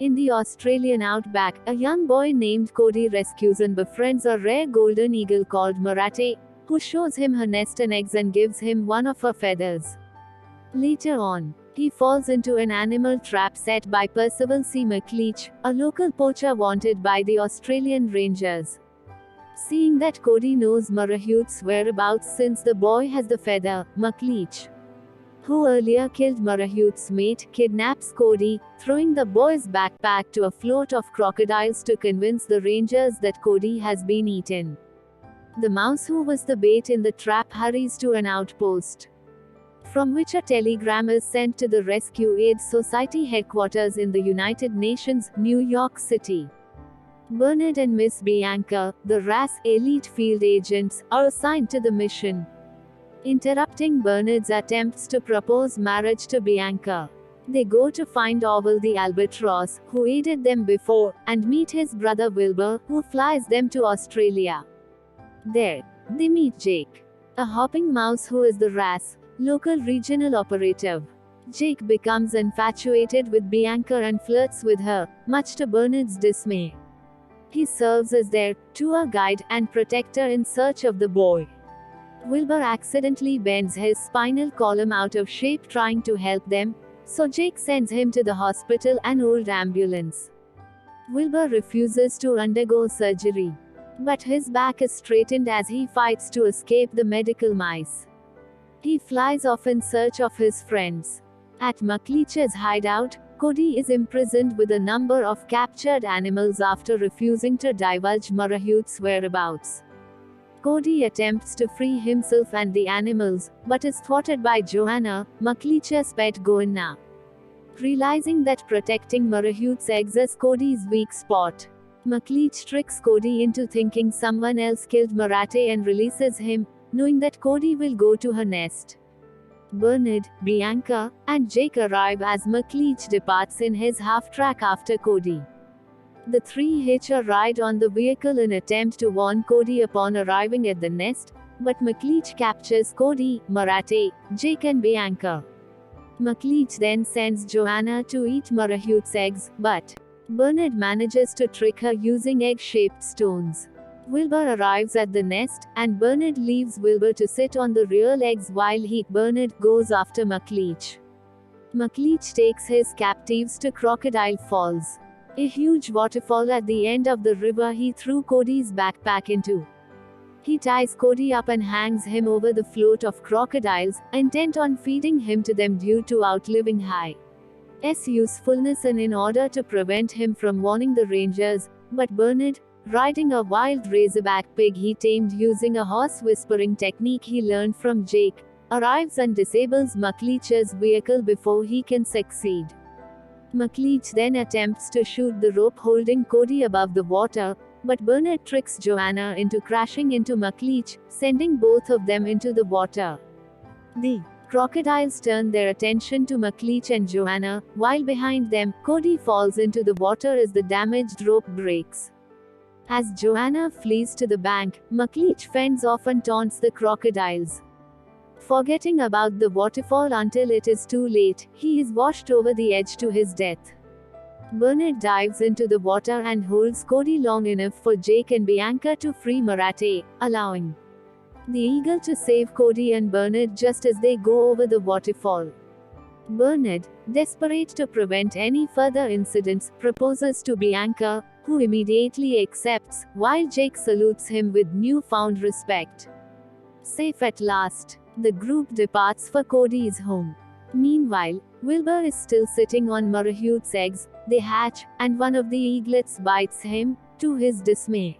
In the Australian outback, a young boy named Cody rescues and befriends a rare golden eagle called Maratte, who shows him her nest and eggs and gives him one of her feathers. Later on, he falls into an animal trap set by Percival C. McLeish, a local poacher wanted by the Australian Rangers. Seeing that Cody knows Marahute's whereabouts since the boy has the feather, McLeish, who earlier killed Marahute's mate, kidnaps Cody, throwing the boy's backpack to a float of crocodiles to convince the Rangers that Cody has been eaten. The mouse who was the bait in the trap hurries to an outpost, from which a telegram is sent to the Rescue Aid Society headquarters in the United Nations, New York City. Bernard and Miss Bianca, the RAS elite field agents, are assigned to the mission, interrupting Bernard's attempts to propose marriage to Bianca. They go to find Orwell the albatross, who aided them before, and meet his brother Wilbur, who flies them to Australia. There, they meet Jake, a hopping mouse who is the RAS local regional operative. Jake becomes infatuated with Bianca and flirts with her, much to Bernard's dismay. He serves as their tour guide and protector in search of the boy. Wilbur accidentally bends his spinal column out of shape trying to help them, so Jake sends him to the hospital, an old ambulance. Wilbur refuses to undergo surgery, but his back is straightened as he fights to escape the medical mice. He flies off in search of his friends. At McLeish's hideout, Cody is imprisoned with a number of captured animals after refusing to divulge Marahute's whereabouts. Cody attempts to free himself and the animals, but is thwarted by Joanna, McLeish's pet goanna. Realizing that protecting Marahute's eggs is Cody's weak spot, McLeish tricks Cody into thinking someone else killed Maratte and releases him, knowing that Cody will go to her nest. Bernard, Bianca, and Jake arrive as McLeish departs in his half-track after Cody. The three hitch a ride on the vehicle in attempt to warn Cody upon arriving at the nest, but McLeish captures Cody, Maratte, Jake and Bianca. McLeish then sends Joanna to eat Marahute's eggs, but Bernard manages to trick her using egg-shaped stones. Wilbur arrives at the nest, and Bernard leaves Wilbur to sit on the real eggs while Bernard goes after McLeish. McLeish takes his captives to Crocodile Falls, a huge waterfall at the end of the river he threw Cody's backpack into. He ties Cody up and hangs him over the float of crocodiles, intent on feeding him to them due to outliving Hi's usefulness and in order to prevent him from warning the Rangers, but Bernard, riding a wild razorback pig he tamed using a horse whispering technique he learned from Jake, arrives and disables McLeish's vehicle before he can succeed. McLeish then attempts to shoot the rope holding Cody above the water, but Bernard tricks Joanna into crashing into McLeish, sending both of them into the water. The crocodiles turn their attention to McLeish and Joanna, while behind them, Cody falls into the water as the damaged rope breaks. As Joanna flees to the bank, McLeish fends off and taunts the crocodiles. Forgetting about the waterfall until it is too late, he is washed over the edge to his death. Bernard dives into the water and holds Cody long enough for Jake and Bianca to free Maratte, allowing the eagle to save Cody and Bernard just as they go over the waterfall. Bernard, desperate to prevent any further incidents, proposes to Bianca, who immediately accepts, while Jake salutes him with newfound respect. Safe at last, the group departs for Cody's home. Meanwhile, Wilbur is still sitting on Marahute's eggs. They hatch, and one of the eaglets bites him, to his dismay.